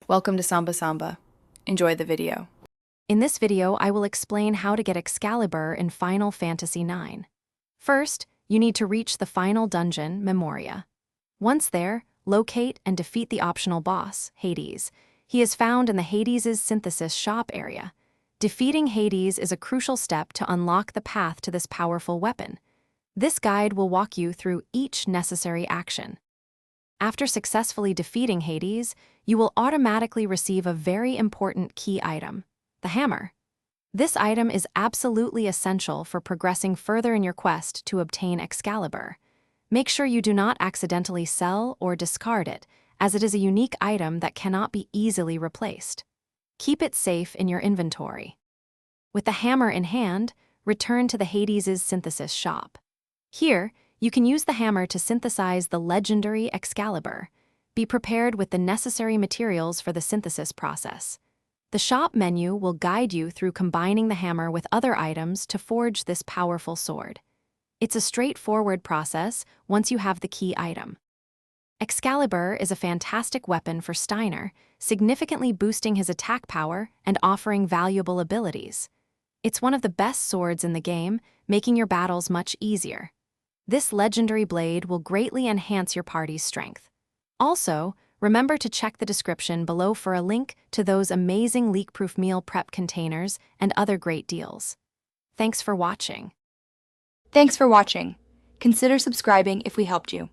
Welcome to Samba Samba. Enjoy the video. In this video, I will explain how to get Excalibur in Final Fantasy IX. First, you need to reach the final dungeon, Memoria. Once there, locate and defeat the optional boss, Hades. He is found in the Hades' Synthesis shop area. Defeating Hades is a crucial step to unlock the path to this powerful weapon. This guide will walk you through each necessary action. After successfully defeating Hades, you will automatically receive a very important key item, the hammer. This item is absolutely essential for progressing further in your quest to obtain Excalibur. Make sure you do not accidentally sell or discard it, as it is a unique item that cannot be easily replaced. Keep it safe in your inventory. With the hammer in hand, return to the Hades' Synthesis shop. Here, you can use the hammer to synthesize the legendary Excalibur. Be prepared with the necessary materials for the synthesis process. The shop menu will guide you through combining the hammer with other items to forge this powerful sword. It's a straightforward process once you have the key item. Excalibur is a fantastic weapon for Steiner, significantly boosting his attack power and offering valuable abilities. It's one of the best swords in the game, making your battles much easier. This legendary blade will greatly enhance your party's strength. Also, remember to check the description below for a link to those amazing leak-proof meal prep containers and other great deals. Thanks for watching. Thanks for watching. Consider subscribing if we helped you.